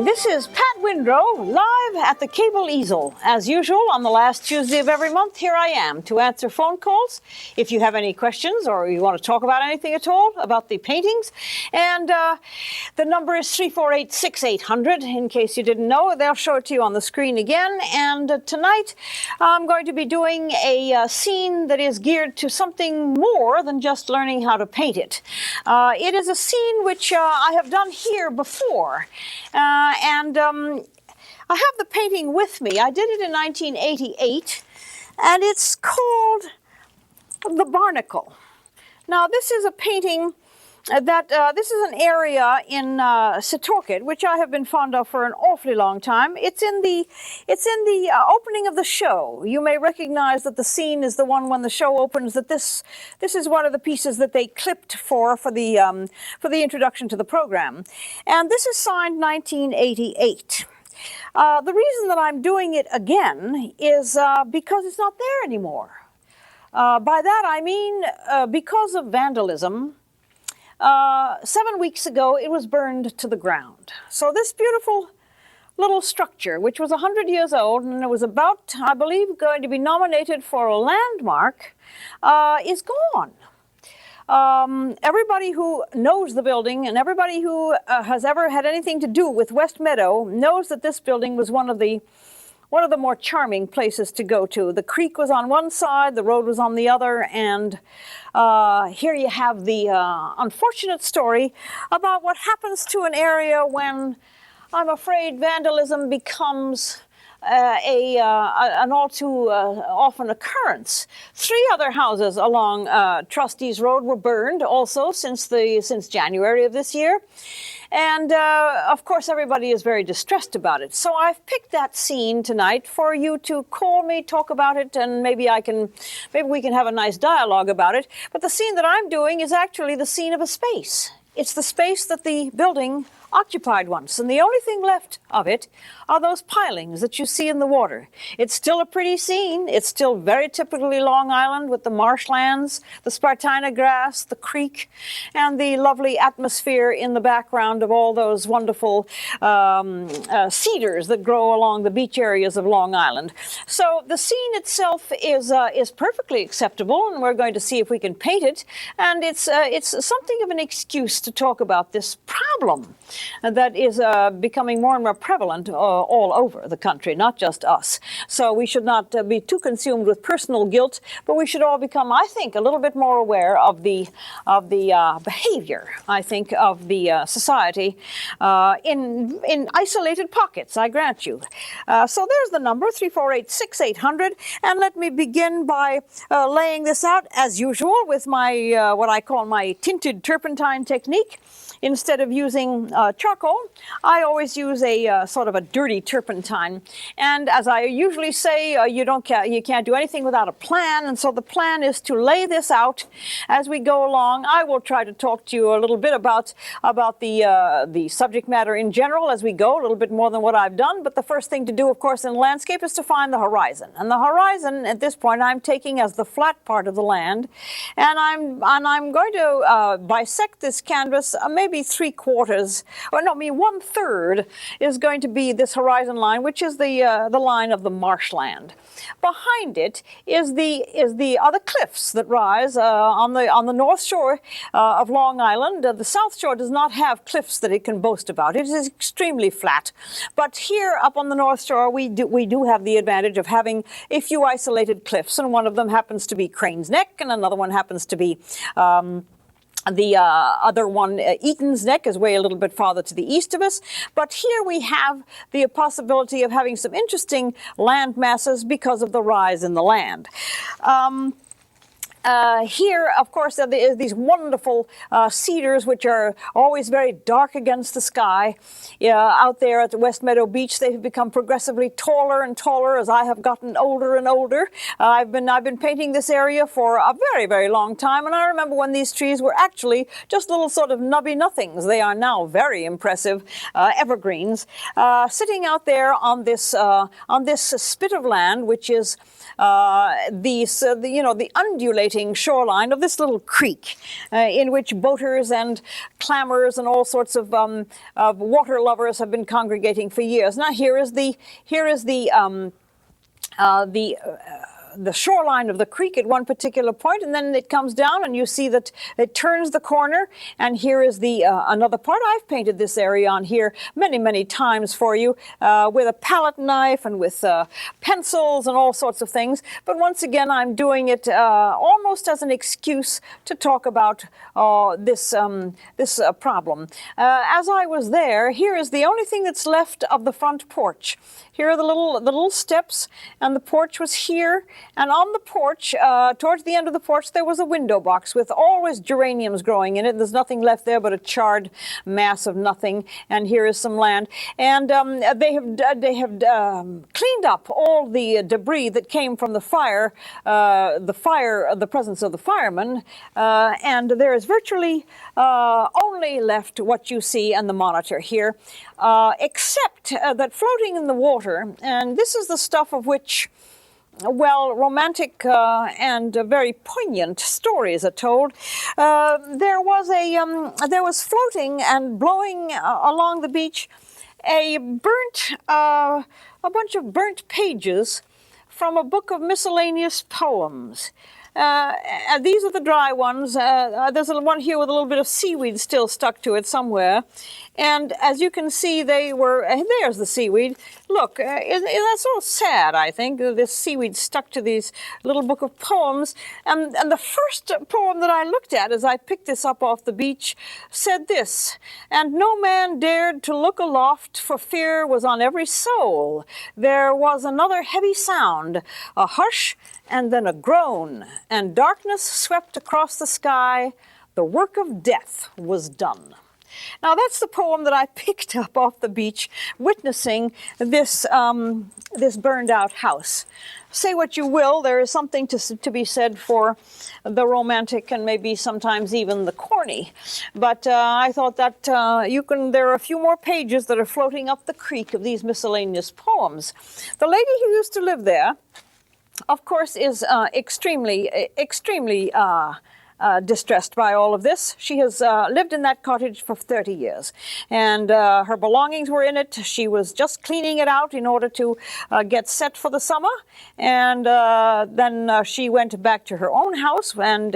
This is Pat Windrow, live at the Cable Easel. As usual, on the last Tuesday of every month, here I am to answer phone calls if you have any questions or you want to talk about anything at all about the paintings. And the number is 348-6800, in case you didn't know. They'll show it to you on the screen again. And tonight, I'm going to be doing a scene that is geared to something more than just learning how to paint it. It is a scene which I have done here before. I have the painting with me. I did it in 1988, and it's called The Barnacle. Now, this is a painting that, this is an area in Setauket, which I have been fond of for an awfully long time. It's in the opening of the show. You may recognize that the scene is the one when the show opens, that this is one of the pieces that they clipped for the introduction to the program. And this is signed 1988. The reason that I'm doing it again is because it's not there anymore. By that I mean because of vandalism. 7 weeks ago, it was burned to the ground. So this beautiful little structure, which was 100 years old, and it was about, I believe, going to be nominated for a landmark, is gone. Everybody who knows the building and everybody who has ever had anything to do with West Meadow knows that this building was one of the more charming places to go to. The creek was on one side, the road was on the other, and here you have the unfortunate story about what happens to an area when, I'm afraid, vandalism becomes an all too often occurrence. 3 other houses along Trustees Road were burned also since January of this year. And of course, everybody is very distressed about it. So I've picked that scene tonight for you to call me, talk about it, and maybe we can have a nice dialogue about it. But the scene that I'm doing is actually the scene of a space. It's the space that the building occupied once, and the only thing left of it are those pilings that you see in the water. It's still a pretty scene. It's still very typically Long Island with the marshlands, the Spartina grass, the creek, and the lovely atmosphere in the background of all those wonderful cedars that grow along the beach areas of Long Island. So the scene itself is perfectly acceptable, and we're going to see if we can paint it. And it's something of an excuse to talk about this problem that is becoming more and more prevalent all over the country, not just us. So we should not be too consumed with personal guilt, but we should all become, I think, a little bit more aware of the behavior, I think, of the society in isolated pockets, I grant you. So there's the number, 348-6800, and let me begin by laying this out, as usual, with my what I call my tinted turpentine technique. Instead of using charcoal, I always use a sort of a dirty turpentine. And as I usually say, you can't do anything without a plan. And so the plan is to lay this out as we go along. I will try to talk to you a little bit about the subject matter in general as we go, a little bit more than what I've done. But the first thing to do, of course, in landscape is to find the horizon. And the horizon, at this point, I'm taking as the flat part of the land. And I'm going to bisect this canvas maybe 3/4 3/4, or no, I mean 1/3 is going to be this horizon line, which is the line of the marshland. Behind it are the cliffs that rise on the north shore of Long Island. The south shore does not have cliffs that it can boast about. It is extremely flat. But here up on the north shore, we do have the advantage of having a few isolated cliffs, and one of them happens to be Crane's Neck, and another one happens to be the other one, Eaton's Neck, is way a little bit farther to the east of us. But here we have the possibility of having some interesting land masses because of the rise in the land. Here, of course, are these wonderful cedars, which are always very dark against the sky. Out there at the West Meadow Beach, they've become progressively taller and taller as I have gotten older and older. I've been painting this area for a very, very long time, and I remember when these trees were actually just little sort of nubby nothings. They are now very impressive evergreens, sitting out there on this spit of land, which is the undulating shoreline of this little creek, in which boaters and clammers and all sorts of water lovers have been congregating for years. Now here is the shoreline of the creek at one particular point, and then it comes down and you see that it turns the corner, and here is the another part. I've painted this area on here many, many times for you with a palette knife and with pencils and all sorts of things, but once again I'm doing it almost as an excuse to talk about this problem. As I was there, here is the only thing that's left of the front porch. Here are the little steps, and the porch was here. And on the porch, towards the end of the porch, there was a window box with always geraniums growing in it. There's nothing left there but a charred mass of nothing. And here is some land. And they have cleaned up all the debris that came from the presence of the firemen. And there is virtually only left what you see and the monitor here, except that floating in the water, and this is the stuff of which, well, romantic and very poignant stories are told. There was floating and blowing along the beach a bunch of burnt pages from a book of miscellaneous poems. These are the dry ones. There's one here with a little bit of seaweed still stuck to it somewhere. And as you can see, there's the seaweed. Look, that's so sad, I think, this seaweed stuck to these little book of poems. And the first poem that I looked at as I picked this up off the beach said this: "And no man dared to look aloft, for fear was on every soul. There was another heavy sound, a hush, and then a groan, and darkness swept across the sky. The work of death was done." Now that's the poem that I picked up off the beach, witnessing this burned out house. Say what you will, there is something to be said for the romantic and maybe sometimes even the corny. But I thought that there are a few more pages that are floating up the creek of these miscellaneous poems. The lady who used to live there, of course, is extremely distressed by all of this. She has lived in that cottage for 30 years, and her belongings were in it. She was just cleaning it out in order to get set for the summer, and then she went back to her own house, and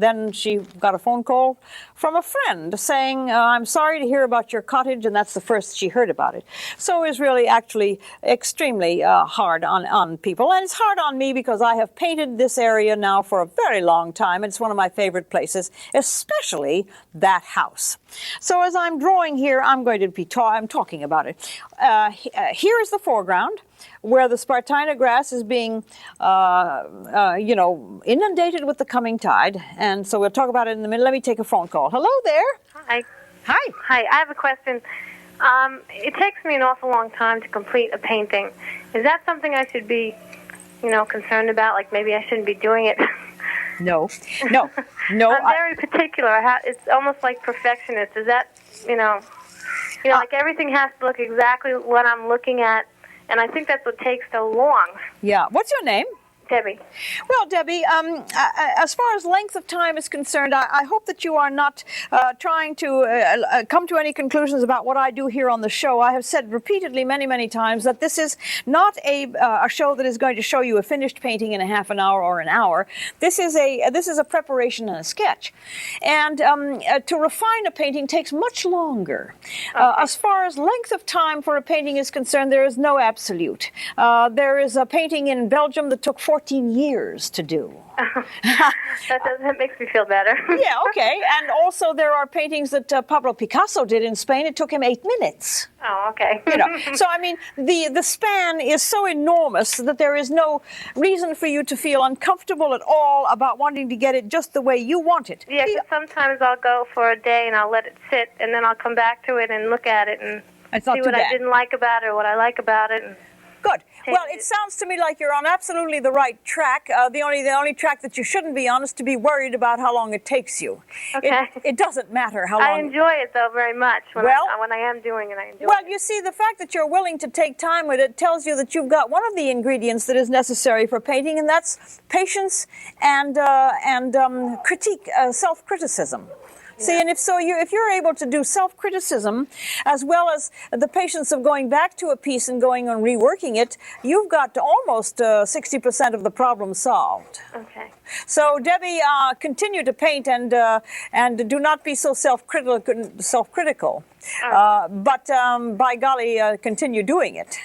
then she got a phone call from a friend saying, "I'm sorry to hear about your cottage," and that's the first she heard about it. So it was really actually extremely hard on people, and it's hard on me because I have painted this area now for a very long time. It's one of my favorite places, especially that house. So as I'm drawing here, I'm going to be I'm talking about it. Here is the foreground, where the Spartina grass is being, inundated with the coming tide. And so we'll talk about it in a minute. Let me take a phone call. Hello there. Hi. Hi. Hi, I have a question. It takes me an awful long time to complete a painting. Is that something I should be, concerned about? Like maybe I shouldn't be doing it? No. I'm very particular. It's almost like perfectionist. Is that, like everything has to look exactly what I'm looking at, and I think that's what takes so long. Yeah. What's your name? Debbie. Well, Debbie, as far as length of time is concerned, I hope that you are not trying to come to any conclusions about what I do here on the show. I have said repeatedly many, many times that this is not a show that is going to show you a finished painting in a half an hour or an hour. This is a preparation and a sketch. And to refine a painting takes much longer. Okay. As far as length of time for a painting is concerned, there is no absolute. There is a painting in Belgium that took 14 years to do. That makes me feel better. Yeah, okay. And also there are paintings that Pablo Picasso did in Spain. It took him 8 minutes. Oh, okay. So, I mean, the span is so enormous that there is no reason for you to feel uncomfortable at all about wanting to get it just the way you want it. Yeah, 'cause sometimes I'll go for a day and I'll let it sit, and then I'll come back to it and look at it and see what I didn't like about it or what I like about it. And good. Well, it sounds to me like you're on absolutely the right track. The only track that you shouldn't be on is to be worried about how long it takes you. Okay. It doesn't matter how long. I enjoy it, though, very much. When I am doing it, I enjoy it. Well, you see, the fact that you're willing to take time with it tells you that you've got one of the ingredients that is necessary for painting, and that's patience and critique, self-criticism. See, and if you're able to do self-criticism as well as the patience of going back to a piece and going and reworking it, you've got almost 60% of the problem solved. Okay. So, Debbie, continue to paint and do not be so self-critical. But by golly, continue doing it.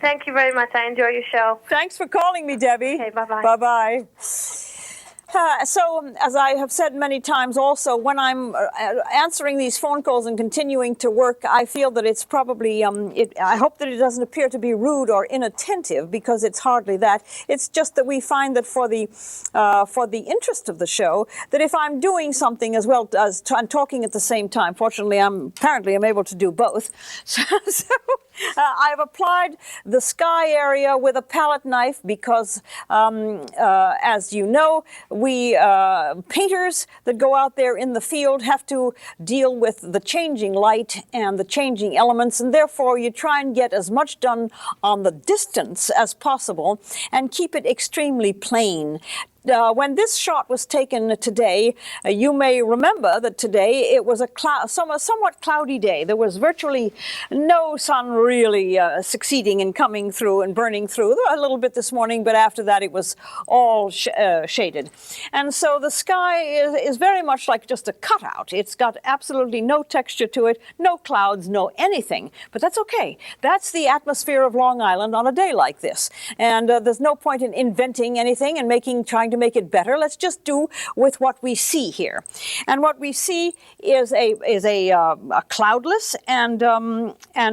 Thank you very much. I enjoy your show. Thanks for calling me, Debbie. Okay, bye-bye. Bye-bye. So, as I have said many times also, when I'm answering these phone calls and continuing to work, I feel that it's probably, I hope that it doesn't appear to be rude or inattentive, because it's hardly that. It's just that we find that for the interest of the show, that if I'm doing something as well as I'm talking at the same time, fortunately I'm able to do both. So I've applied the sky area with a palette knife because, as you know, we painters that go out there in the field have to deal with the changing light and the changing elements, and therefore you try and get as much done on the distance as possible and keep it extremely plain. When this shot was taken today, you may remember that today it was a somewhat cloudy day. There was virtually no sun really succeeding in coming through and burning through. A little bit this morning, but after that it was all shaded. And so the sky is very much like just a cutout. It's got absolutely no texture to it, no clouds, no anything. But that's okay. That's the atmosphere of Long Island on a day like this. And there's no point in inventing anything and trying to make it better. Let's just do with what we see here. And what we see is a cloudless and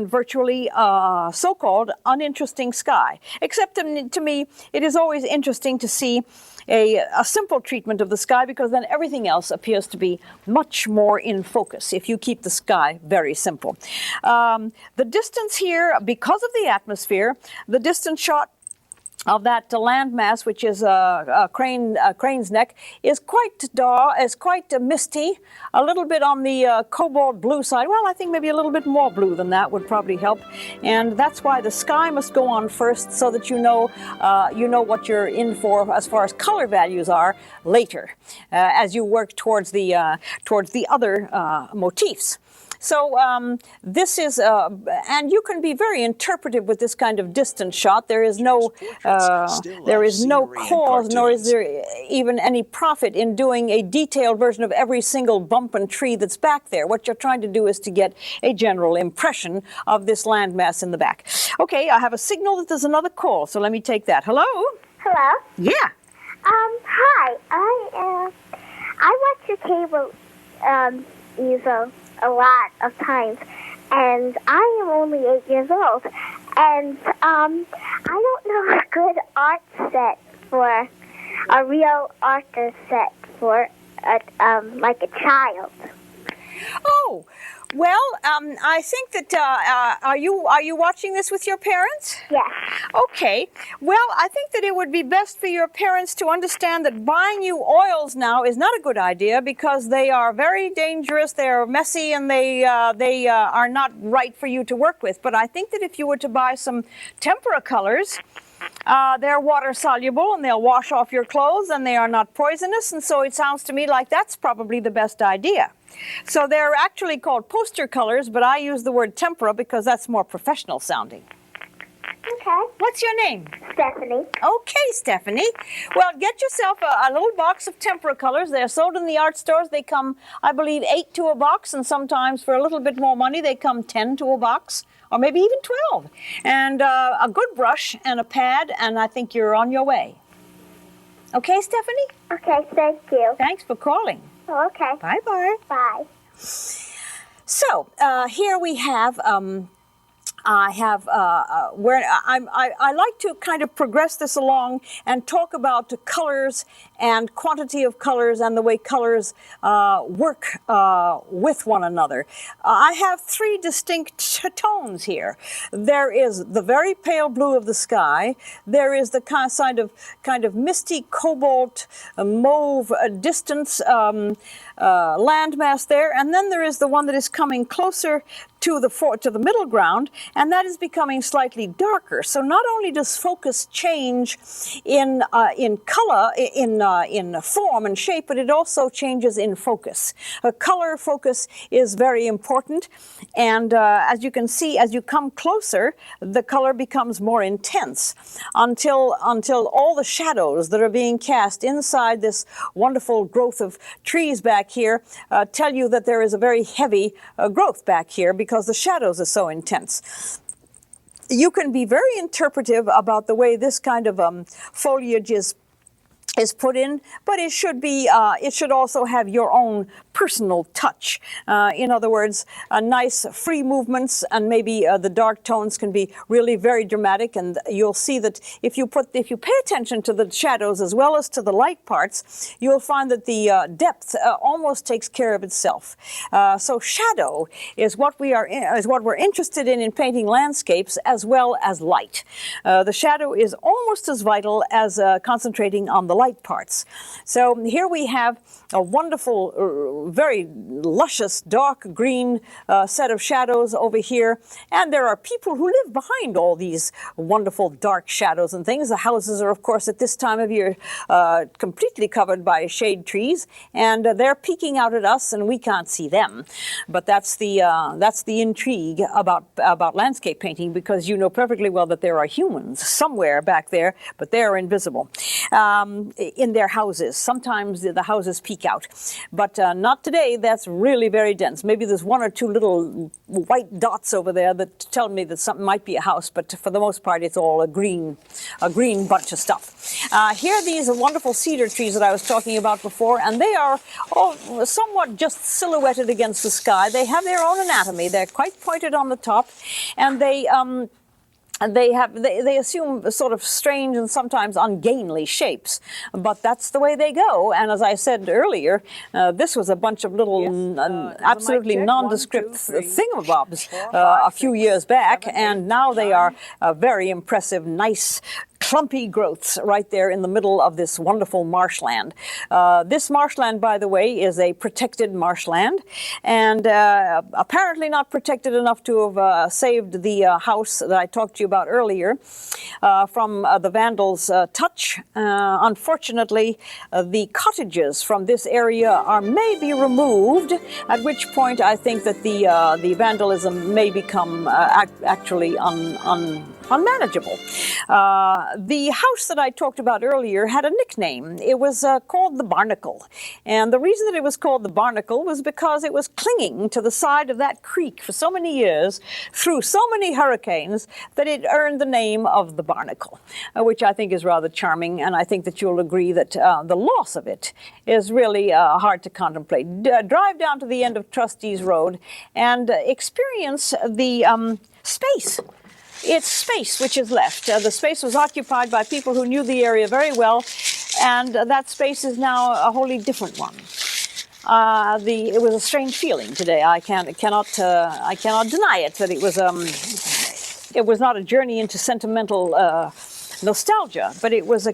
virtually so-called uninteresting sky. Except to me, it is always interesting to see a simple treatment of the sky, because then everything else appears to be much more in focus if you keep the sky very simple. The distance here, because of the atmosphere, the distance shot of that landmass, which is a crane's neck, is quite misty, a little bit on the cobalt blue side. Well, I think maybe a little bit more blue than that would probably help, and that's why the sky must go on first, so that you know what you're in for as far as color values are later, as you work towards the other motifs. So this is, and you can be very interpretive with this kind of distance shot. There is no cause, nor is there even any profit in doing a detailed version of every single bump and tree that's back there. What you're trying to do is to get a general impression of this landmass in the back. Okay, I have a signal that there's another call, so let me take that. Hello? Hello? Yeah. Hi. I watch your cable, Easel, a lot of times, and I am only 8 years old, and I don't know a good art set for a real artist set for like a child. Oh, well, I think that, are you watching this with your parents? Yes. Okay. Well, I think that it would be best for your parents to understand that buying you oils now is not a good idea, because they are very dangerous, they're messy, and they are not right for you to work with. But I think that if you were to buy some tempera colors, They're water soluble and they'll wash off your clothes and they are not poisonous. And so it sounds to me like that's probably the best idea. So they're actually called poster colors, but I use the word tempera because that's more professional sounding. Okay. What's your name? Stephanie. Okay, Stephanie. Well, get yourself a little box of tempera colors. They're sold in the art stores. They come, I believe, 8 to a box, and sometimes for a little bit more money, they come 10 to a box, or maybe even 12. And a good brush and a pad, and I think you're on your way. Okay, Stephanie? Okay, thank you. Thanks for calling. Okay. Bye-bye. Bye. So here we have. I like to kind of progress this along and talk about the colors and quantity of colors and the way colors work with one another. I have 3 distinct tones here. There is the very pale blue of the sky. There is the kind of misty cobalt mauve distance landmass there, and then there is the one that is coming closer to the middle ground, and that is becoming slightly darker. So not only does focus change in color, in form and shape, but it also changes in focus. Color focus is very important, and as you can see, as you come closer, the color becomes more intense until all the shadows that are being cast inside this wonderful growth of trees back here tell you that there is a very heavy growth back here because the shadows are so intense. You can be very interpretive about the way this kind of foliage is put in, but it should be. It should also have your own personal touch. In other words, nice free movements, and maybe the dark tones can be really very dramatic. And you'll see that if you pay attention to the shadows as well as to the light parts, you'll find that the depth almost takes care of itself. So shadow is what we're interested in painting landscapes as well as light. The shadow is almost as vital as concentrating on the light parts. So here we have a wonderful, very luscious dark green set of shadows over here, and there are people who live behind all these wonderful dark shadows and things. The houses are, of course, at this time of year completely covered by shade trees, and they're peeking out at us, and we can't see them. But that's the intrigue about landscape painting, because you know perfectly well that there are humans somewhere back there, but they are invisible in their houses. Sometimes the houses peek out, but not today. That's really very dense. Maybe there's 1 or 2 little white dots over there that tell me that something might be a house, but for the most part, it's all a green bunch of stuff. Here, these are wonderful cedar trees that I was talking about before, and they are somewhat just silhouetted against the sky. They have their own anatomy. They're quite pointed on the top, and they assume sort of strange and sometimes ungainly shapes, but that's the way they go. And as I said earlier, this was a bunch of little absolutely nondescript thingamabobs a few years back, and now they are very impressive, nice, clumpy growths right there in the middle of this wonderful marshland. This marshland, by the way, is a protected marshland, and apparently not protected enough to have saved the house that I talked to you about earlier from the vandals' touch. Unfortunately, the cottages from this area are maybe removed, at which point I think that the vandalism may become actually unmanageable. The house that I talked about earlier had a nickname. It was called the Barnacle. And the reason that it was called the Barnacle was because it was clinging to the side of that creek for so many years, through so many hurricanes, that it earned the name of the Barnacle, which I think is rather charming. And I think that you'll agree that the loss of it is really hard to contemplate. Drive down to the end of Trustees Road and experience the space. It's space which is left. The space was occupied by people who knew the area very well, and that space is now a wholly different one. It was a strange feeling today. I cannot deny it, that it was not a journey into sentimental nostalgia, but it was a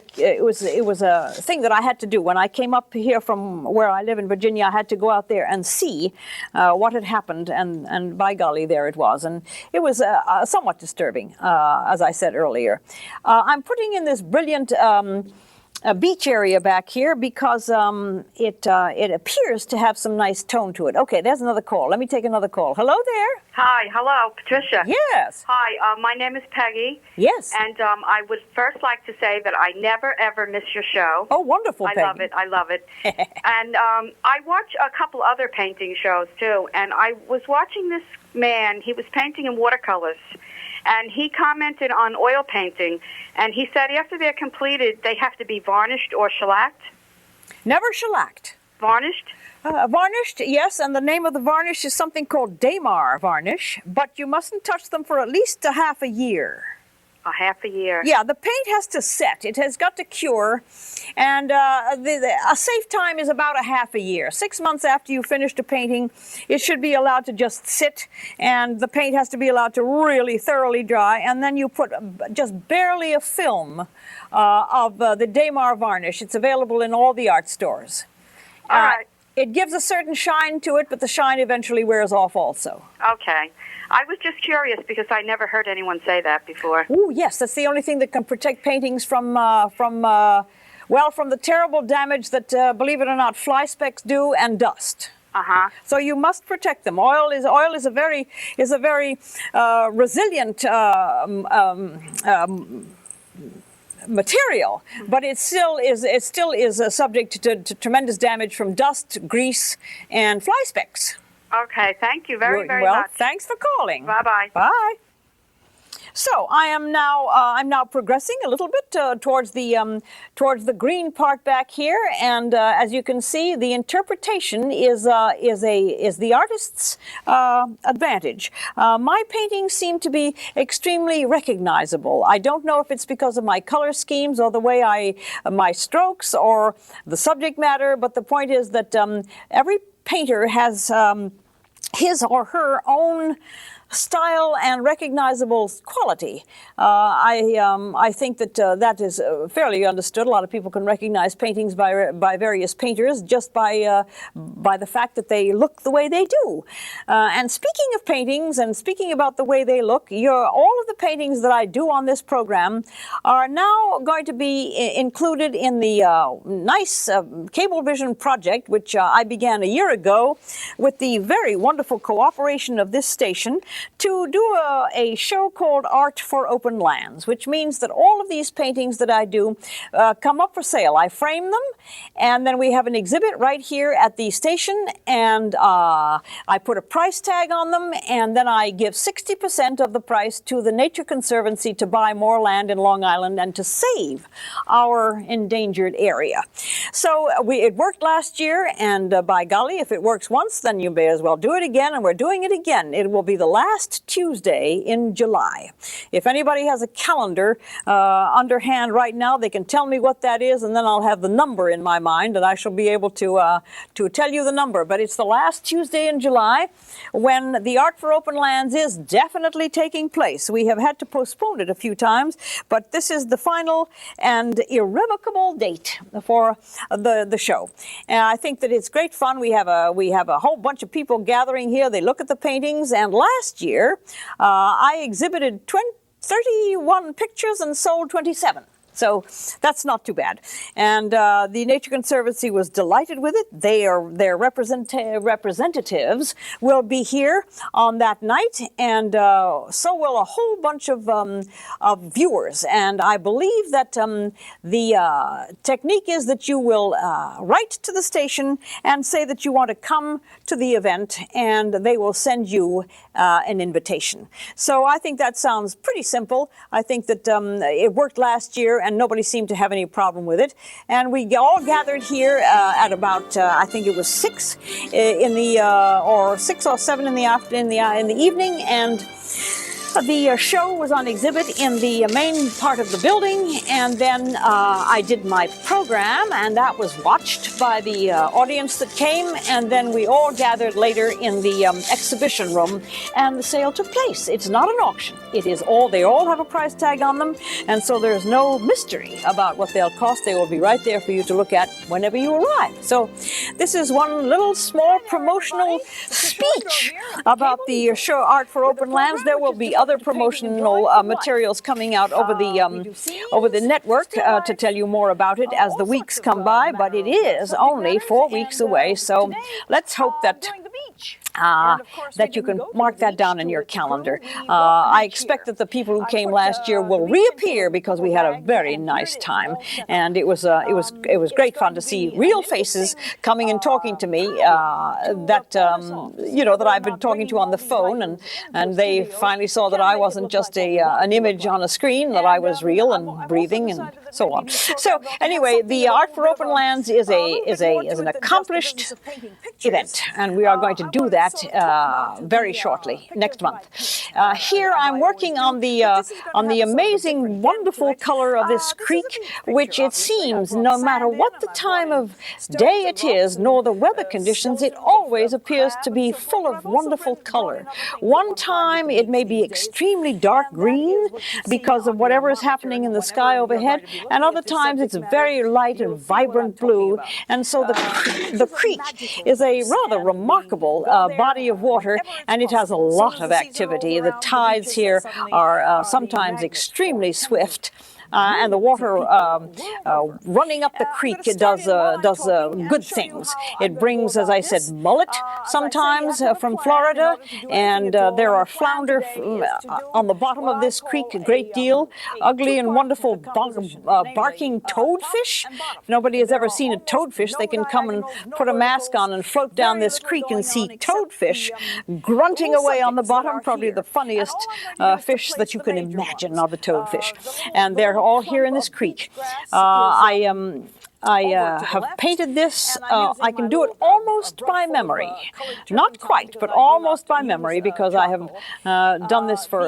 thing that I had to do. When I came up here from where I live in Virginia, I had to go out there and see what had happened, and by golly, there it was. And it was somewhat disturbing, as I said earlier. I'm putting in this brilliant a beach area back here because it appears to have some nice tone to it. Okay, there's another call. Let me take another call. Hello there. Hi, hello, Patricia. Yes. Hi, my name is Peggy. Yes. And I would first like to say that I never, ever miss your show. Oh, wonderful, Peggy. I love it. And I watch a couple other painting shows, too. And I was watching this man. He was painting in watercolors. And he commented on oil painting. And he said after they're completed, they have to be varnished or shellacked. Never shellacked. Varnished? Varnished, yes, and the name of the varnish is something called Damar varnish, but you mustn't touch them for at least a half a year. A half a year. Yeah, the paint has to set. It has got to cure, and a safe time is about a half a year. 6 months after you finished a painting, it should be allowed to just sit, and the paint has to be allowed to really thoroughly dry, and then you put just barely a film of the Damar varnish. It's available in all the art stores. All right. It gives a certain shine to it, but the shine eventually wears off also. Okay. I was just curious because I never heard anyone say that before. Oh, yes, that's the only thing that can protect paintings from the terrible damage that, believe it or not, fly specks do and dust. Uh-huh. So you must protect them. Oil is a very resilient material, but it still is subject to tremendous damage from dust, grease, and fly specks. Okay, thank you very much. Well, thanks for calling. Bye-bye. Bye. So I'm now progressing a little bit towards the green part back here, and as you can see, the interpretation is the artist's advantage. My paintings seem to be extremely recognizable. I don't know if it's because of my color schemes or the way my strokes or the subject matter, but the point is that every painter has his or her own style and recognizable quality. I think that that is fairly understood. A lot of people can recognize paintings by various painters just by the fact that they look the way they do. And speaking of paintings and speaking about the way they look, all of the paintings that I do on this program are now going to be included in the nice Cablevision project, which I began a year ago with the very wonderful cooperation of this station to do a show called Art for Open Lands, which means that all of these paintings that I do come up for sale. I frame them, and then we have an exhibit right here at the station, and I put a price tag on them, and then I give 60% of the price to the Nature Conservancy to buy more land in Long Island and to save our endangered area. So it worked last year, and by golly, if it works once, then you may as well do it again, and we're doing it again. It will be the last Tuesday in July. If anybody has a calendar underhand right now, they can tell me what that is, and then I'll have the number in my mind, and I shall be able to tell you the number. But it's the last Tuesday in July when the Art for Open Lands is definitely taking place. We have had to postpone it a few times, but this is the final and irrevocable date for the show. And I think that it's great fun. We have a whole bunch of people gathering here. They look at the paintings, and last year I exhibited 31 pictures and sold 27. So that's not too bad. And the Nature Conservancy was delighted with it. Their representatives will be here on that night, and so will a whole bunch of viewers. And I believe that the technique is that you will write to the station and say that you want to come to the event, and they will send you an invitation. So I think that sounds pretty simple. I think that it worked last year, and nobody seemed to have any problem with it. And we all gathered here at about, I think it was 6 in the, or 6 or 7 in the evening, and The show was on exhibit in the main part of the building, and then I did my program, and that was watched by the audience that came, and then we all gathered later in the exhibition room, and the sale took place. It's not an auction. It is all, they all have a price tag on them, and so there's no mystery about what they'll cost. They will be right there for you to look at whenever you arrive. So this is one little small promotional speech about the show Art for Open Lands. There will be other promotional materials coming out over the network to tell you more about it as the weeks come by, but it is only 4 weeks away, so let's hope that that you can mark that down in your calendar. I expect that the people who came last year will reappear because we had a very nice time, and it was great fun to see real faces coming and talking to me that I've been talking to on the phone, and they finally saw that I wasn't just an image on a screen, that I was real and breathing and so on. So anyway, the Art for Open Lands is an accomplished event, and we are going to do that very shortly, next month. Here I'm working on the amazing, wonderful color of this creek, which it seems, no matter what the time of day it is, nor the weather conditions, it always appears to be full of wonderful color. One time it may be extremely dark green because of whatever is happening in the sky overhead, and other times it's very light and vibrant blue, and so the creek is a rather remarkable body of water, and it has a lot of activity. The tides here are sometimes extremely swift. And the water running up the creek does good things. It brings, as I said, mullet sometimes from Florida, and there are flounder on the bottom of this creek a great deal. Ugly and wonderful barking toadfish. If nobody has ever seen a toadfish, they can come and put a mask on and float down this creek and see toadfish grunting away on the bottom. Probably the funniest fish that you can imagine are the toadfish, and they're all here in this creek. I have painted this. I can do it almost by memory. Not quite, but almost by memory, because I have done this for,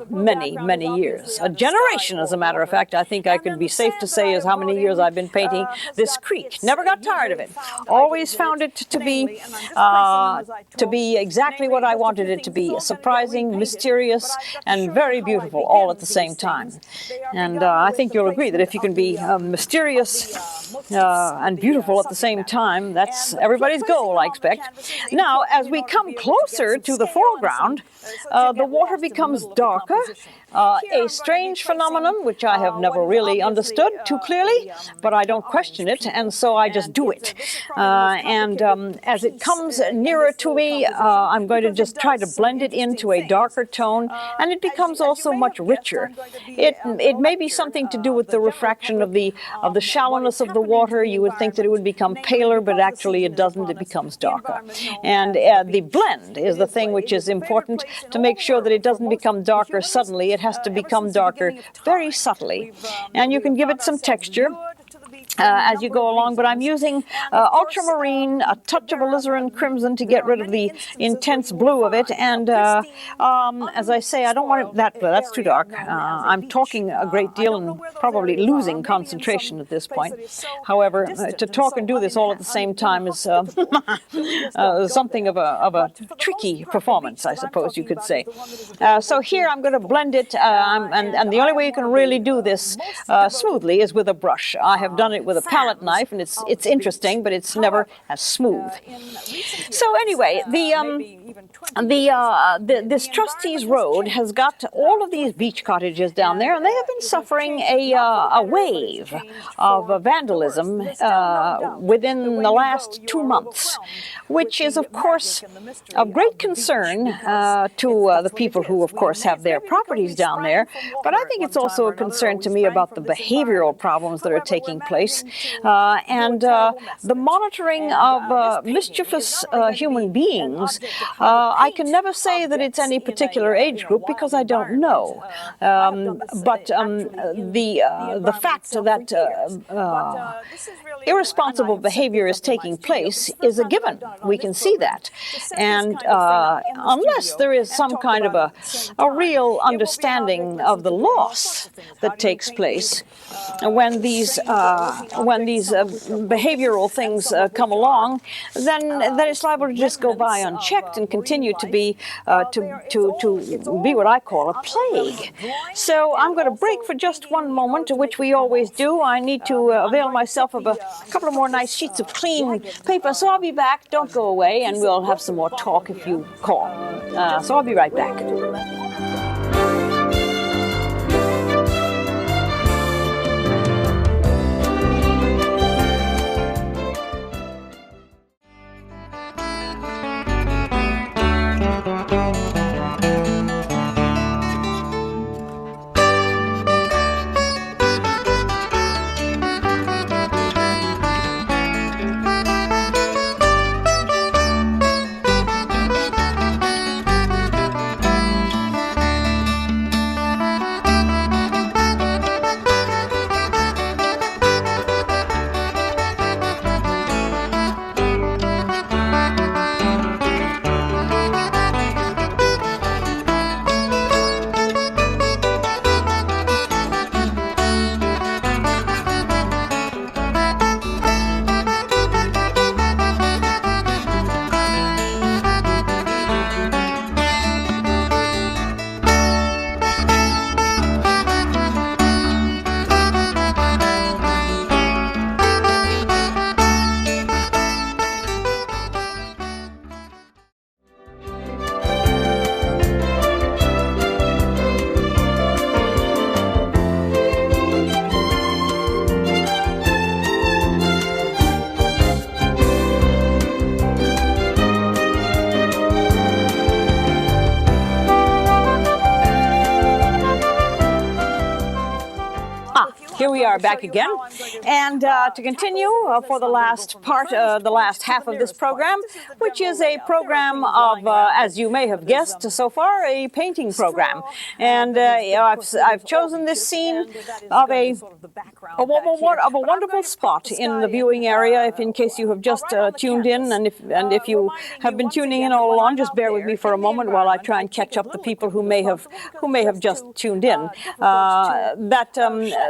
many, many years. A generation, as a matter of fact. I think I could be safe to say is how many years I've been painting this creek. Never got tired of it. Always found it to be exactly what I wanted it to be. Surprising, mysterious, and very beautiful all at the same time. And I think you'll agree that if you can be mysterious and beautiful at the same time, that's everybody's goal, I expect. Now, as we come closer to the foreground, the water becomes darker, a strange phenomenon which I have never really understood too clearly, but I don't question it, and so I just do it. As it comes nearer to me, I'm going to just try to blend it into a darker tone, and it becomes also much richer. It may be something to do with the refraction of the shallowness of the water. You would think that it would become paler, but actually it doesn't. It becomes darker. And the blend is the thing which is important to make sure that it doesn't become darker suddenly. It has to become darker very subtly. And you can give it some texture as you go along, but I'm using ultramarine, a touch of alizarin crimson to get rid of the intense blue of it, and as I say, I don't want it that blue. That's too dark. I'm talking a great deal and probably losing concentration at this point. However, to talk and do this all at the same time is something of a tricky performance, I suppose you could say. So here I'm going to blend it, and the only way you can really do this smoothly is with a brush. I have done it with a palette knife, and it's interesting, but it's never as smooth. So anyway, this Trustees Road has got all of these beach cottages down there, and they have been suffering a wave of vandalism within the last 2 months, which is, of course, of great concern to the people who, of course, have their properties down there. But I think it's also a concern to me about the behavioral problems that are taking place. place. And the monitoring of mischievous human beings, I can never say that it's any particular age group because I don't know. But the fact that irresponsible behavior is taking place is a given. We can see that. And unless there is some kind of a real understanding of the loss that takes place when these behavioral things come along, then it's liable to just go by unchecked and continue to be what I call a plague. So I'm going to break for just one moment, which we always do. I need to avail myself of a couple of more nice sheets of clean paper. So I'll be back. Don't go away, and we'll have some more talk if you call. So I'll be right back. Here we are back again, and to continue for the last part, the last half of this program, which is a program of, as you may have guessed so far, a painting program. And I've chosen this scene of a wonderful spot in the viewing area. If in case you have just tuned in, and if you have been tuning in all along, just bear with me for a moment while I try and catch up the people who may have just tuned in.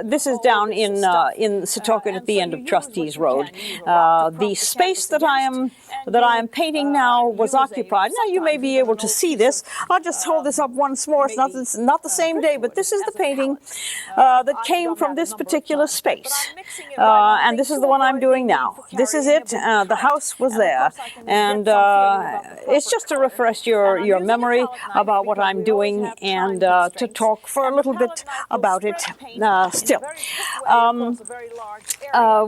This is down in Setauket at the end of Trustees Road. The space that I am painting now was occupied. Now you may be able to see this. I'll just hold this up once more. It's not the same day, but this is the painting that came from this particular space. And this is the one I'm doing now. This is it. The house was there. And it's just to refresh your memory about what I'm doing and to talk for a little bit about it still.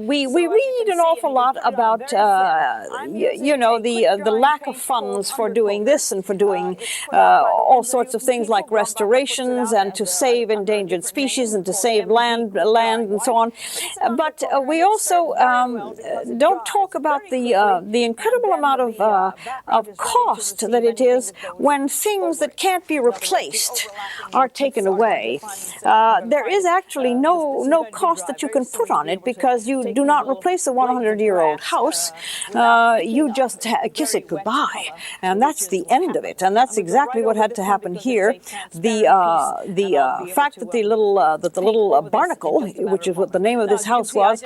We read an awful lot about the lack of funds for doing this and for doing all sorts of things like restorations and to save endangered species and to save land and so on. But we also don't talk about the incredible amount of cost that it is when things that can't be replaced are taken away. There is actually no cost that you can put on it because you do not replace a 100-year-old house. You just kiss it goodbye, and that's the end of it. And that's exactly what had to happen here. The fact that the little Barnacle, which is what the name of this house was,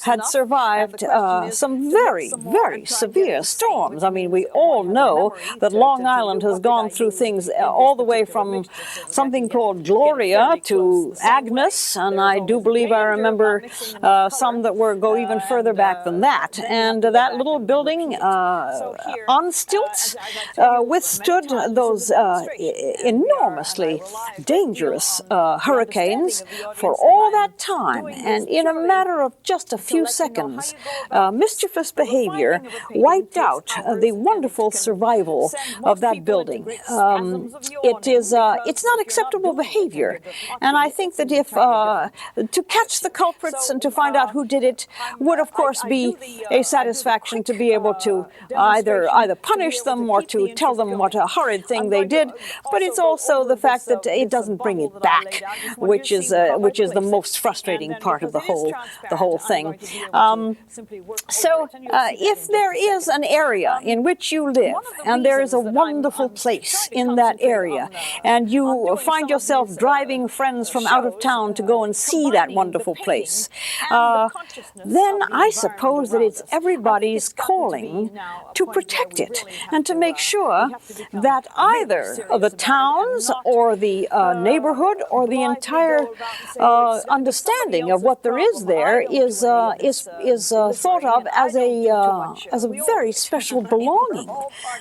had survived some very, very severe storms. I mean, we all know that Long Island has gone through things all the way from something called Gloria to Agnes, and I do believe I remember some that go even further back than that. And that little building on stilts withstood those enormously dangerous hurricanes for all that time. And in a matter of just a few seconds, mischievous behavior wiped out the wonderful survival of that building. It's not acceptable behavior. And I think that if to catch the culprits and to find out who did it would, of course, be a satisfaction to be able to either punish them or to tell them what a horrid thing they did. But it's also the fact that it doesn't bring it back, which is the most frustrating part of the whole thing. So if there is an area in which you live and there is a wonderful place in that area, and you find yourself driving friends from out of town to go and see that wonderful place, then I suppose that it's everybody's calling to protect it and to make sure that either the towns or the neighborhood or the entire understanding of what there is there is thought of as a very special belonging.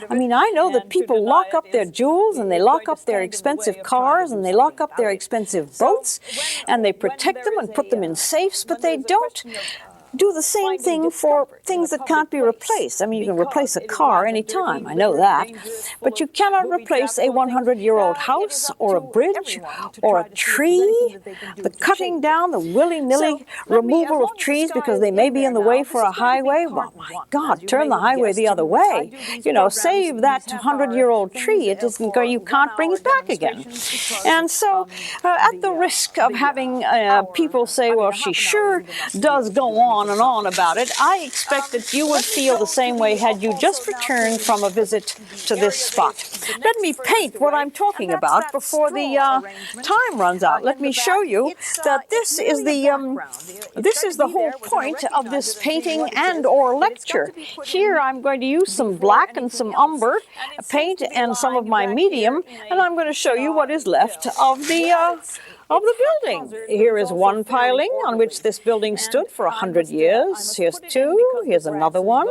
I mean, I know that people lock up their jewels and they lock up their expensive cars and they lock up their expensive boats and they protect them and put them in safes, but they don't do the same thing for things that can't be replaced. I mean, you can replace a car anytime, I know that, but you cannot replace a 100-year-old house or a bridge or a tree. The cutting down, the willy-nilly removal of trees because they may be in the way for a highway. Well, my God, turn the highway the other way. You know, save that 100-year-old tree. It isn't going, you can't bring it back again. And so, at the risk of having people say, well, she sure does go on and on about it, I expect that you would feel the same way had you just returned from a visit to this spot. Let me paint what I'm talking about before the time runs out. Let me show you that this is the whole point of this painting and or lecture. Here I'm going to use some black and some umber paint and some of my medium, and I'm going to show you what is left of the building. Here is one piling on which this building stood for 100 years. Here's two. Here's another one.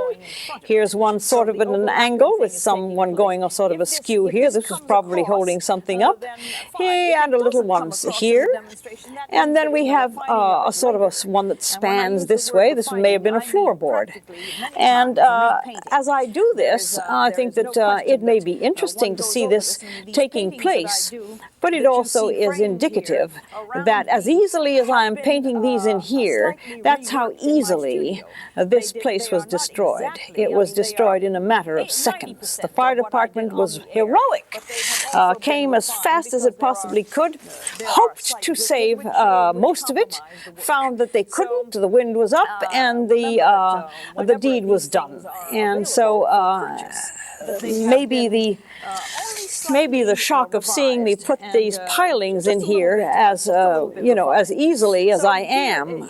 Here's one sort of at an angle with someone going a sort of askew here. This was probably holding something up. Here, and a little one here. And then we have a sort of one that spans this way. This may have been a floorboard. And as I do this, I think that it may be interesting to see this taking place, but it also is indicative that as easily as I am painting these in here, that's how easily this place was destroyed. It was destroyed in a matter of seconds. The fire department was heroic, came as fast as it possibly could, hoped to save most of it, found that they couldn't, the wind was up, and the deed was done. And so maybe the shock of seeing me put these pilings in here as as easily as I am,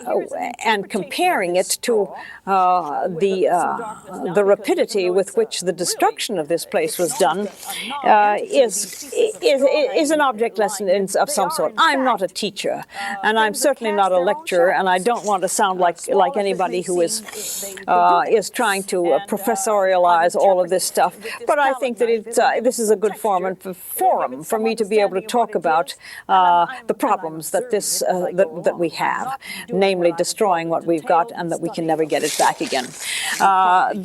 and comparing it to the rapidity with which the destruction of this place was done, is an object lesson of some sort. I'm not a teacher, and I'm certainly not a lecturer, and I don't want to sound like anybody who is trying to professorialize all of this stuff. But I think that this is a good forum for me to be able to talk about the problems that that we have, namely destroying what we've got and that we can never get it back again.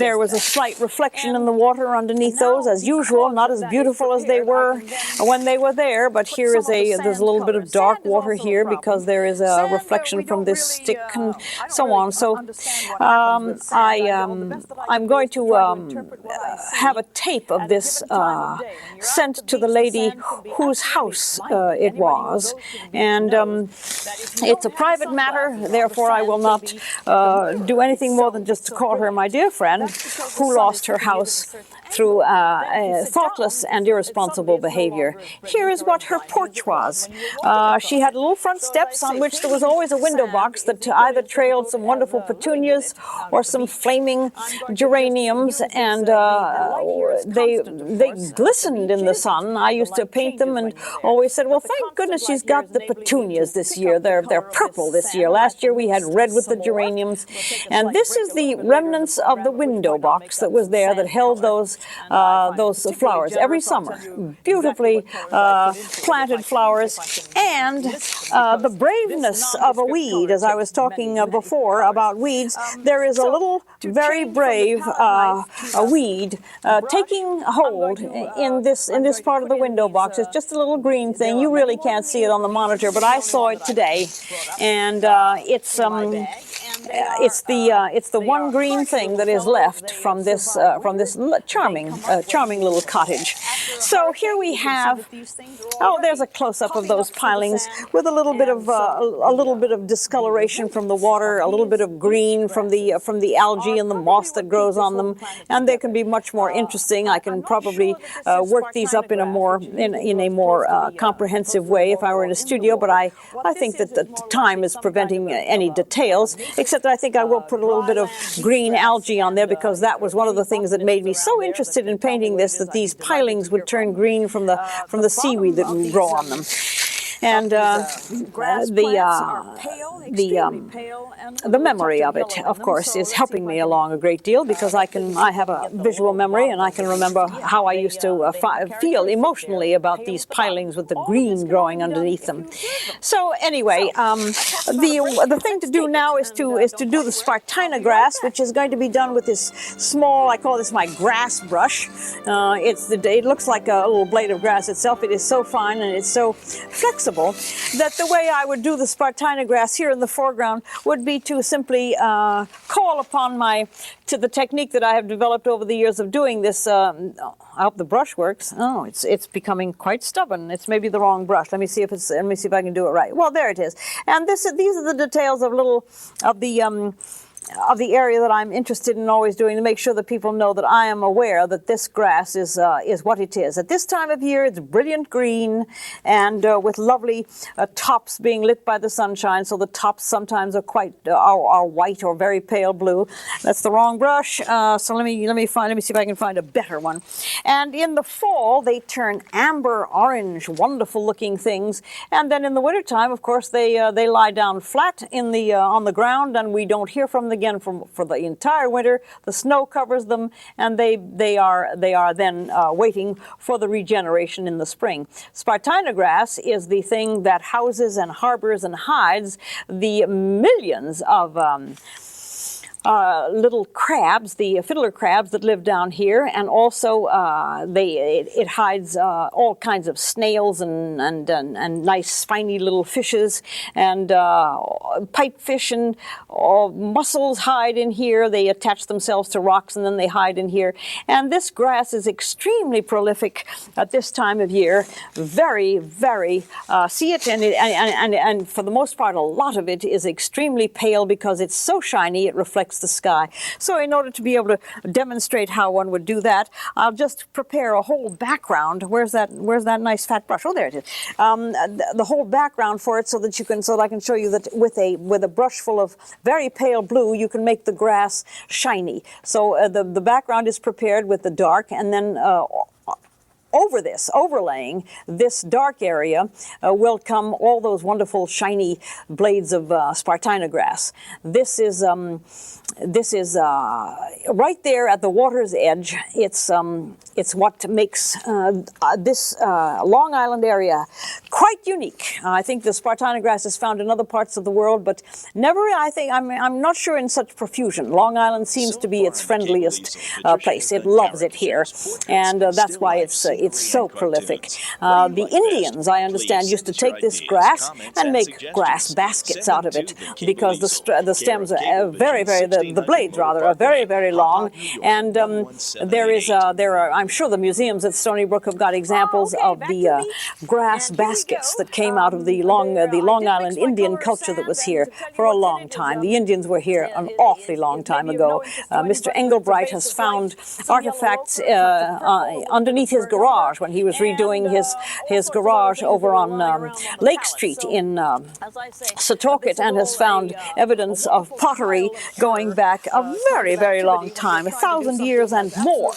There was a slight reflection in the water underneath those, as usual, not as beautiful as they were when they were there, but here is there's a little bit of dark water here because there is a reflection from this stick and so on. So I'm going to have a tape of this sent to the lady whose house it was, and it's a private matter, therefore I will not do anything more than just to call her my dear friend who lost her house through thoughtless and irresponsible behavior. Here is what her porch was. She had little front steps on which there was always a window box that either trailed some wonderful petunias or some flaming geraniums, and they glistened in the sun. I used to paint them and always said, well, thank goodness she's got the petunias this year. They're purple this year. Last year we had red with the geraniums. And this is the remnants of the window box that was there that held those those flowers every summer. Beautifully planted flowers, and the braveness of a weed, as I was talking before about weeds, there is a little very brave a weed taking hold in this part of the window box. It's just a little green thing. You really can't see it on the monitor, but I saw it today, and it's the one green thing that is left from this charming little cottage. So here we have, there's a close-up of those pilings with a little bit of discoloration from the water, a little bit of green from the algae and the moss that grows on them, and they can be much more interesting. I can probably work these up in a more comprehensive way if I were in a studio, but I think that the time is preventing any details, except that I think I will put a little bit of green algae on there, because that was one of the things that made me so interested in painting this, that these pilings would turn green from the seaweed that would grow on them. And the memory of it, of course, is helping me along a great deal, because I have a visual memory, and I can remember how I used to feel emotionally about these pilings with the green growing underneath them. So anyway, the thing to do now is to do the Spartina grass, which is going to be done with this small, I call this my grass brush. It looks like a little blade of grass itself. It is so fine and it's so flexible that the way I would do the Spartina grass here in the foreground would be to simply call upon the technique that I have developed over the years of doing this. I hope the brush works. Oh, it's becoming quite stubborn. It's maybe the wrong brush. Let me see if I can do it right. Well, there it is. And these are the details of the area that I'm interested in always doing, to make sure that people know that I am aware that this grass is what it is. At this time of year, it's brilliant green, and with lovely tops being lit by the sunshine. So the tops sometimes are quite are white or very pale blue. That's the wrong brush. So let me see if I can find a better one. And in the fall, they turn amber orange, wonderful looking things. And then in the wintertime, of course, they lie down flat on the ground, and we don't hear from them again for the entire winter. The snow covers them, and they are then waiting for the regeneration in the spring. Spartina grass is the thing that houses and harbors and hides the millions of little crabs, the fiddler crabs that live down here, and also it hides all kinds of snails and nice spiny little fishes, and pipefish and mussels hide in here. They attach themselves to rocks and then they hide in here. And this grass is extremely prolific at this time of year. Very, very see it, and for the most part, a lot of it is extremely pale because it's so shiny it reflects the sky. So in order to be able to demonstrate how one would do that, I'll just prepare a whole background. Where's that nice fat brush? Oh, there it is. The whole background for it, so that I can show you that with a brush full of very pale blue, you can make the grass shiny. So the background is prepared with the dark, and then overlaying this dark area will come all those wonderful shiny blades of Spartina grass. This is right there at the water's edge. It's what makes this Long Island area quite unique. I think the Spartina grass is found in other parts of the world, but never, I'm not sure in such profusion. Long Island seems to be its friendliest place. It loves it here, and that's why it's so prolific. The Indians, I understand, used to take this grass and make grass baskets out of it, because the stems are the blades rather are very, very long, and there are I'm sure the museums at Stony Brook have got examples of the grass baskets that came out of the Long Island Indian culture that was here for a long time. The Indians were here an awfully long time ago. Mr. Engelbright has found artifacts underneath his garage when he was redoing his garage over on Lake Street in Setauket, and has found evidence of pottery going back a very, very long time, 1,000 years and more.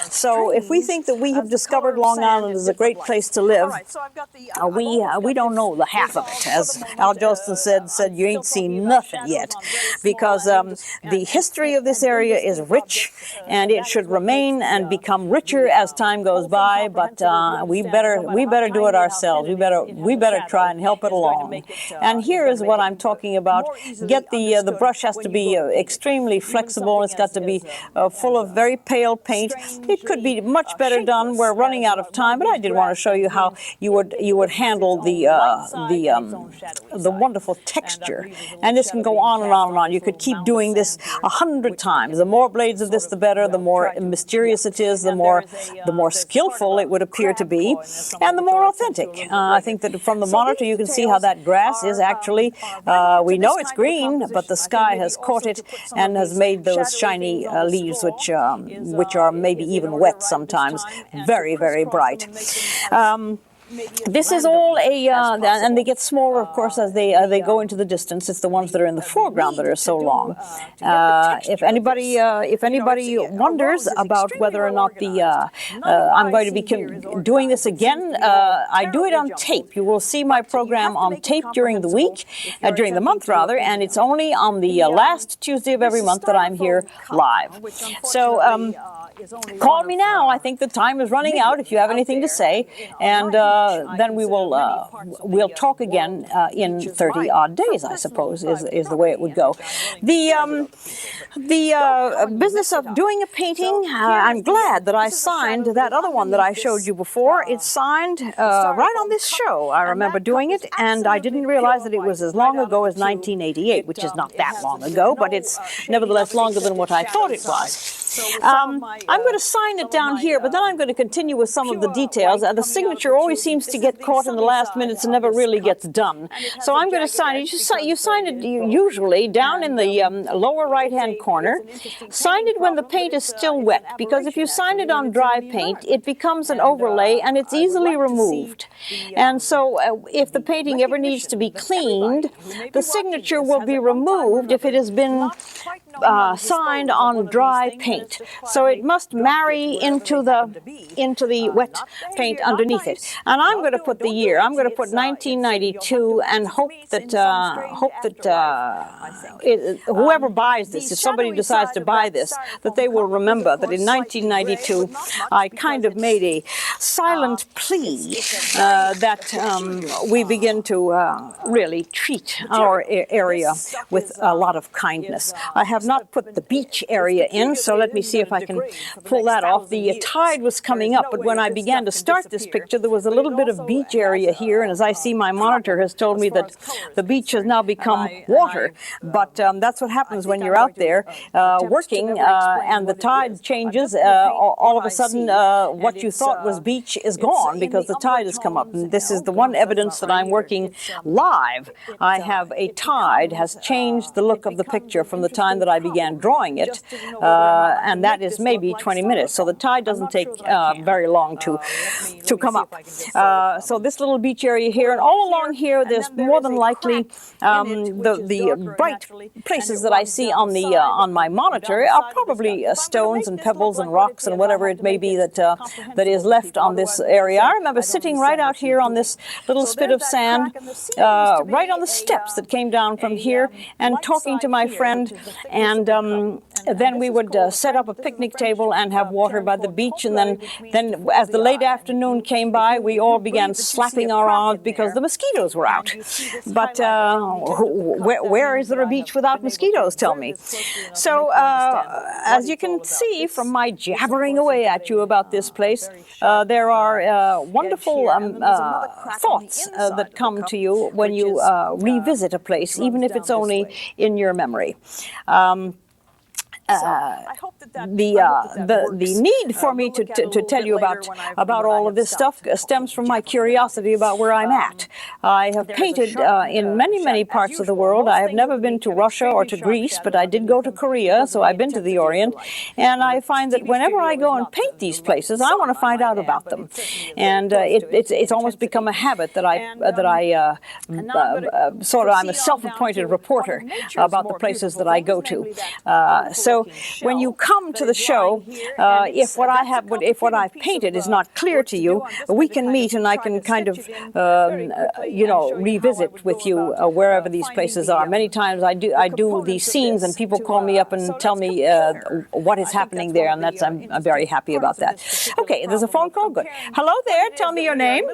So if we think that we have discovered Long Island as a great place to live, we don't know the half of it. As Al Jolson said you ain't seen nothing yet, because the history of this area is rich, and it should remain and become richer as time goes by. But we better do it ourselves. We better try and help it along. And here is what I'm talking about. Get the brush has to be extremely flexible. It's got to be full of very pale paint. It could be much better done. We're running out of time, but I did want to show you how you would handle the wonderful texture. And this can go on and on and on. You could keep doing this 100 times. The more blades of this, the better. The more mysterious it is, the more skillful it would appear to be, and the more authentic. I think that from the monitor you can see how that grass is actually, we know it's green, but the sky has caught it and has made those shiny leaves, which are maybe even wet sometimes, very, very bright. This is all and they get smaller, of course, as they go into the distance. It's the ones that are in the foreground that are so long. If anybody wonders about whether or not I'm going to be doing this again, I do it on tape. You will see my program on tape during the week, during the month rather, and it's only on the last Tuesday of every month that I'm here live. So call me now. I think the time is running out if you have anything to say, and then we'll talk again in 30 odd days, I suppose, is the way it would go. The business of doing a painting, I'm glad that I signed that other one that I showed you before. It's signed right on this show. I remember doing it, and I didn't realize that it was as long ago as 1988, which is not that long ago, but it's nevertheless longer than what I thought it was. I'm going to sign it down here, but then I'm going to continue with some of the details. The signature always seems to get caught in the last minutes and never really gets done. So I'm going to sign it. You sign it usually down in the lower right-hand corner. Sign it when the paint is still wet, because if you sign it on dry paint, it becomes an overlay and it's easily removed. And so if the painting ever needs to be cleaned, the signature will be removed if it has been signed on dry paint. So it must marry into the wet paint underneath it. And I'm going to put the year. I'm going to put 1992 and hope that whoever buys this, if somebody decides to buy this, that they will remember that in 1992 I kind of made a silent plea that we begin to really treat our area with a lot of kindness. I have not put the beach area in, so let me see if I can pull that off. The tide was coming up, but when I began to start this picture, there was a little bit of beach area here, and as I see, my monitor has told me that the beach has now become water. But that's what happens when you're out there working, and the tide changes. All of a sudden, what you thought was beach is gone because the tide has come up. And this is the one evidence that I'm working live. I have a tide has changed the look of the picture from the time that I began drawing it, and that is maybe 20 minutes. So the tide doesn't take very long to come up. So this little beach area here, and all along here, there's more than likely the bright places that I see on my monitor are probably stones and pebbles and rocks and whatever it may be that is left on this area. I remember sitting right out here on this little spit of sand, right on the steps that came down from here, and talking to my friend, and then we would set up a picnic table and have water by the beach, and then as the late afternoon came by, we all began slapping our arms because the mosquitoes were out. But where is there a beach without mosquitoes, tell me? So as you can see from my jabbering away at you about this place, there are wonderful thoughts that come to you when you revisit a place, even if it's only in your memory. The need for me to tell you about all of this stuff stems from my curiosity about where I'm at. I have painted in many parts of the world. I have never been to Russia or to Greece, but I did go to Korea, so I've been to the Orient, and I find that whenever I go and paint these places, I want to find out about them, and it's almost become a habit that I sort of, I'm a self-appointed reporter about the places that I go to. So So when you come to the show, if what I've painted is not clear to you, we can meet and I can kind of, revisit with you wherever these places are. Many times I do these scenes and people call me up and tell me what is happening there, and I'm very happy about that. Okay, there's a phone call. Good. Hello there. Tell me your name.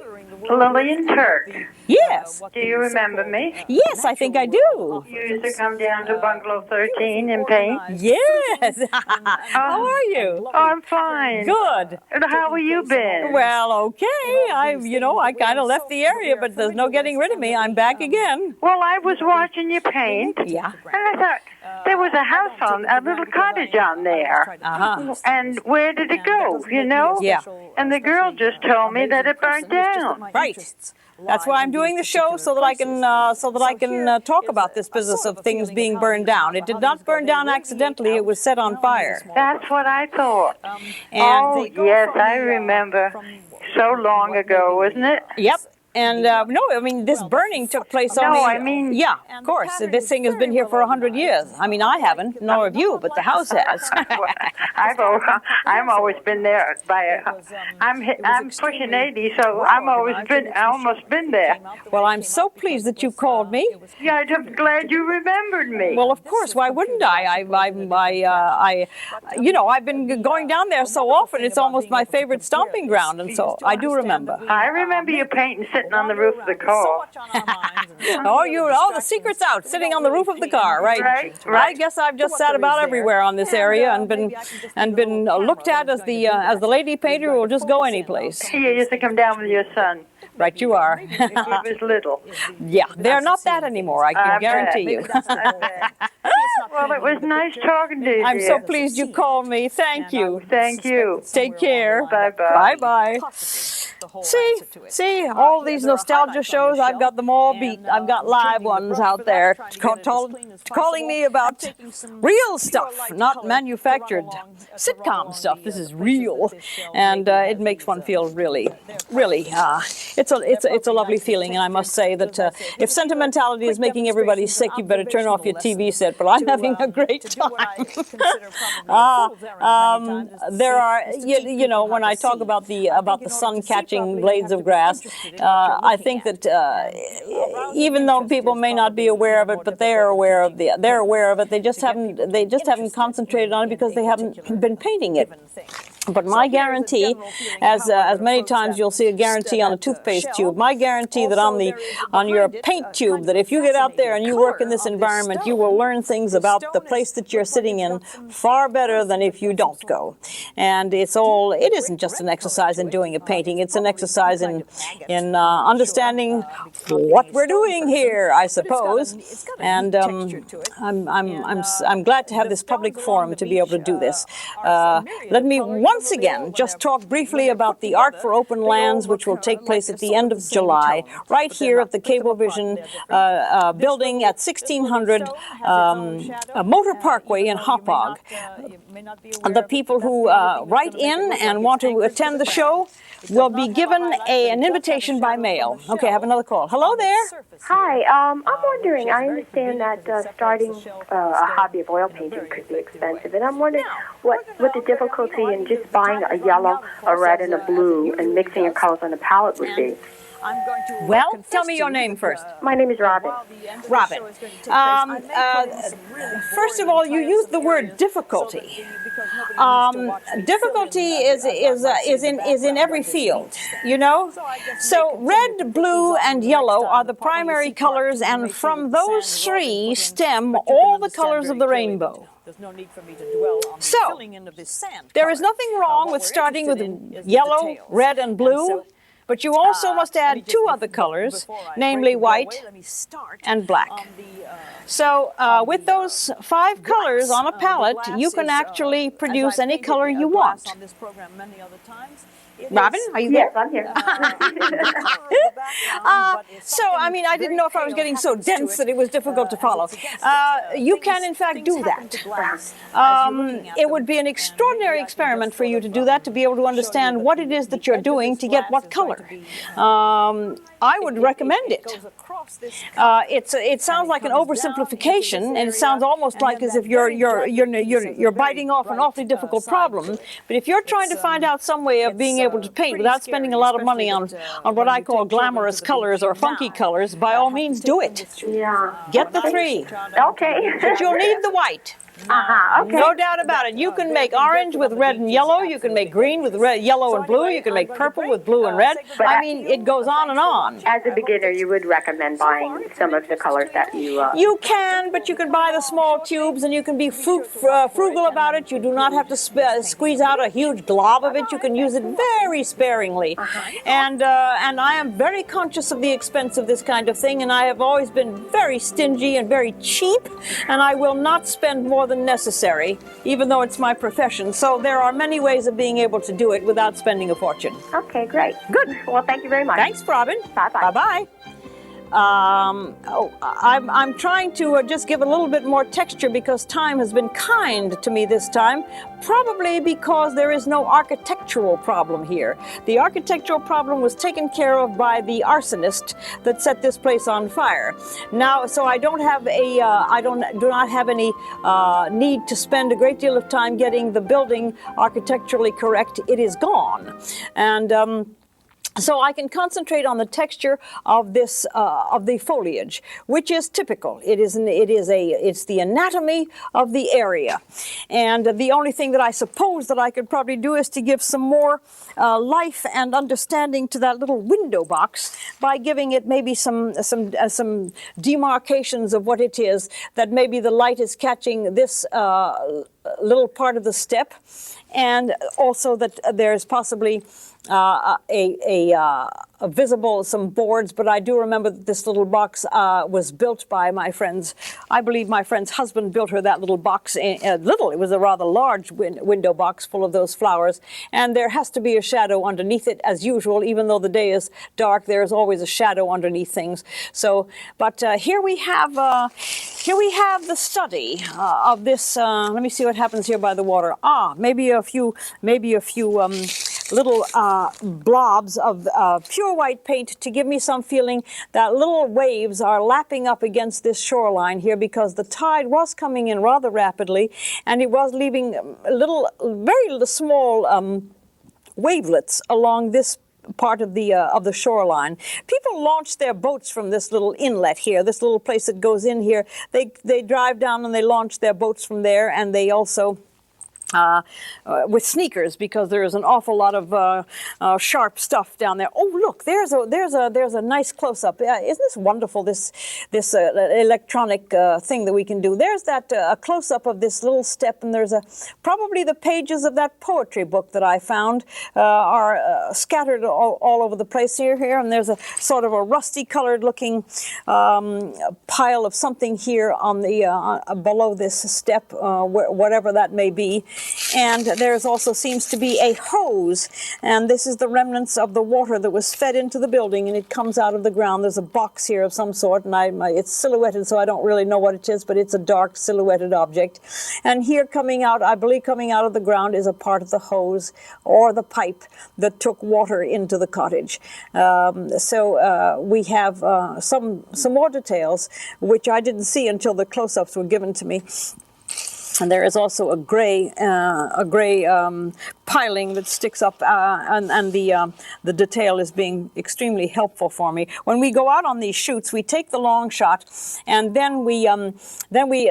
Lillian Turk. Yes. Do you remember me? Yes, I think I do. You used to come down to Bungalow 13 and paint. Yes. How are you? Oh, I'm fine. Good. And how have you been? Well, okay. I kind of left the area, but there's no getting rid of me. I'm back again. Well, I was watching you paint. Yeah. And I thought, there was a house a little cottage on there. Uh-huh. And where did it go, Yeah. And the girl just told me that it burnt down. Right. That's why I'm doing the show, so that I can talk about this business of things being burned down. It did not burn down accidentally. It was set on fire. That's what I thought. And Yes, I remember. So long ago, wasn't it? Yep. And no, I mean, this burning took place only... No, I mean... Yeah, of course. This thing has been here for 100 years. I mean, I haven't, nor have you, but the house has. I've always been there. I'm pushing 80, so I almost been there. Well, I'm so pleased that you called me. Yeah, I'm glad you remembered me. Well, of course. Why wouldn't I? I've been going down there so often. It's almost my favorite stomping ground, and so I do remember. I remember you painting sitting on the roof of the car. The secret's out, sitting on the roof of the car, right? Right. I guess I've just sat about everywhere on this area and been looked at as the lady painter who will just go any place. You used to come down with your son. Right, you are. He was little. Yeah, they're not that anymore, I can guarantee you. Well, it was nice talking to you. I'm so pleased you called me. Thank you. Thank you. Take care. Bye-bye. Bye-bye. See, all these nostalgia shows, I've got them all beat. I've got live ones out there calling me about real stuff, not manufactured sitcom stuff. This is real, and it makes one feel really, it's a lovely feeling. And I must say that if sentimentality is making everybody sick, you better turn off your TV set. But I'm having a great time. There are, when I talk about the sun catching blades of grass, I think that even though people may not be aware of it, but they're aware of it. They just haven't concentrated on it because they haven't been painting it. But my guarantee, as many times you'll see a guarantee on a toothpaste tube, my guarantee that on your paint tube, that if you get out there and you work in this environment, you will learn things about the place that you're sitting in far better than if you don't go. And it isn't just an exercise in doing a painting, it's an exercise in understanding what we're doing here, I suppose. And I'm glad to have this public forum to be able to do this. Let me once again just talk briefly about the Art for Open Lands, which will take place at the end of July, right here at the Cablevision building at 1600 Motor Parkway in Hauppauge. The people who write in and want to attend the show will be given an invitation by mail. Okay, I have another call. Hello there. Hi, I'm wondering, I understand that starting a hobby of oil painting could be expensive, and I'm wondering what the difficulty in just buying a yellow, a red, and a blue and mixing your colors on a palette would be. Well, tell me your name first. My name is Robin. Robin. First of all, you used the word difficulty. Difficulty is in every field, So red, blue, and yellow are the primary colors, and from those three stem all the colors of the rainbow. So, there is nothing wrong with starting with yellow, red, and blue. But you also must add two other colors, namely white and black. So with those 5 colors on a palette, you can actually produce any color you want. Robin, are you there? Yes, I'm here. So, I mean, I didn't know if I was getting so dense that it was difficult to follow. You can, in fact, do that. It would be an extraordinary experiment for you to do that, to be able to understand what it is that you're doing to get what color. I would recommend it. It sounds like an oversimplification, and it sounds almost like as if you're biting off an awfully difficult problem. But if you're trying to find out some way of being able to paint without spending a lot of money on what I call glamorous colors or funky colors, by all means do it. Yeah. Get the 3. Okay. But you'll need the white. Okay. No doubt about it. You can make orange with red and yellow. You can make green with red, yellow and blue. You can make purple with blue and red. I mean, it goes on and on. As a beginner, you would recommend buying some of the colors that you... You can, but you can buy the small tubes, and you can be frugal about it. You do not have to squeeze out a huge glob of it. You can use it very sparingly. And I am very conscious of the expense of this kind of thing, and I have always been very stingy and very cheap, and I will not spend more than necessary, even though it's my profession. So there are many ways of being able to do it without spending a fortune. Okay, great. Good. Well, thank you very much. Thanks, Robin. Bye-bye. Bye-bye. I'm trying to just give a little bit more texture because time has been kind to me this time, probably because there is no architectural problem here. The architectural problem was taken care of by the arsonist that set this place on fire. Now, so I don't have do not have any need to spend a great deal of time getting the building architecturally correct. It is gone, and so I can concentrate on the texture of this of the foliage, which is typical. It's the anatomy of the area, and the only thing that I suppose that I could probably do is to give some more life and understanding to that little window box by giving it maybe some demarcations of what it is, that maybe the light is catching this little part of the step, and also that there's possibly a visible, some boards, but I do remember that this little box was built by my friend's, I believe my friend's husband built her that little box, it was a rather large window box full of those flowers, and there has to be a shadow underneath it as usual. Even though the day is dark, there is always a shadow underneath things. So, but here we have the study of this, let me see what happens here by the water. Maybe a few little blobs of pure white paint to give me some feeling that little waves are lapping up against this shoreline here, because the tide was coming in rather rapidly, and it was leaving very small wavelets along this part of the shoreline. People launch their boats from this little inlet here, this little place that goes in here. They drive down and they launch their boats from there, and they also with sneakers, because there is an awful lot of sharp stuff down there. Oh, look! There's a nice close-up. Isn't this wonderful? This electronic thing that we can do. There's that a close-up of this little step, and there's probably the pages of that poetry book that I found are scattered all over the place here, and there's a sort of a rusty-colored looking pile of something here on the below this step, whatever that may be. And there's also seems to be a hose, and this is the remnants of the water that was fed into the building, and it comes out of the ground. There's a box here of some sort, and it's silhouetted, so I don't really know what it is, but it's a dark silhouetted object. And here coming out, I believe coming out of the ground, is a part of the hose or the pipe that took water into the cottage. So we have some more details, which I didn't see until the close-ups were given to me. And there is also a gray piling that sticks up, and the detail is being extremely helpful for me. When we go out on these shoots, we take the long shot, and then we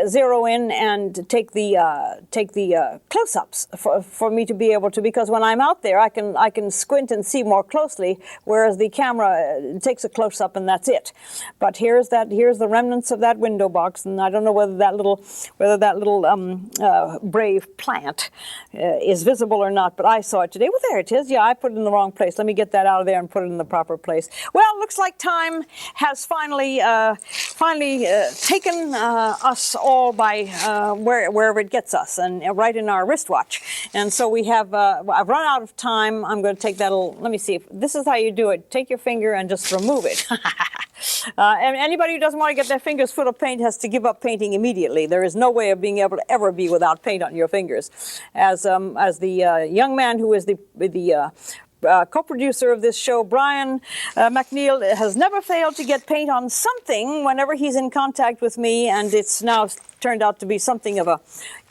zero in and take the close-ups for me to be able to, because when I'm out there, I can squint and see more closely, whereas the camera takes a close-up and that's it. But here's the remnants of that window box, and I don't know whether that little brave plant is visible or not not, but I saw it today. Well, there it is. Yeah, I put it in the wrong place. Let me get that out of there and put it in the proper place. Well, looks like time has finally taken us all by wherever it gets us, and right in our wristwatch. And so we have, I've run out of time. I'm going to take that little, let me see, if this is how you do it. Take your finger and just remove it. And anybody who doesn't want to get their fingers full of paint has to give up painting immediately. There is no way of being able to ever be without paint on your fingers. As the young man who is the co-producer of this show, Brian McNeil, has never failed to get paint on something whenever he's in contact with me, and it's now turned out to be something of a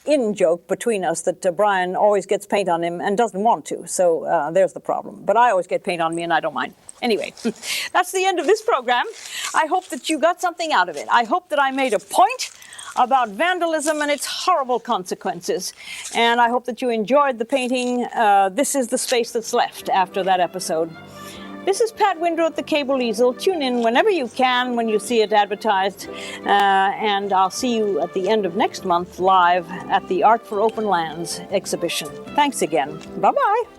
in-joke between us that Brian always gets paint on him and doesn't want to. So there's the problem. But I always get paint on me and I don't mind. Anyway, that's the end of this program. I hope that you got something out of it. I hope that I made a point about vandalism and its horrible consequences. And I hope that you enjoyed the painting. This is the space that's left after that episode. This is Pat Windrow at the Cable Easel. Tune in whenever you can when you see it advertised. And I'll see you at the end of next month live at the Art for Open Lands exhibition. Thanks again. Bye-bye.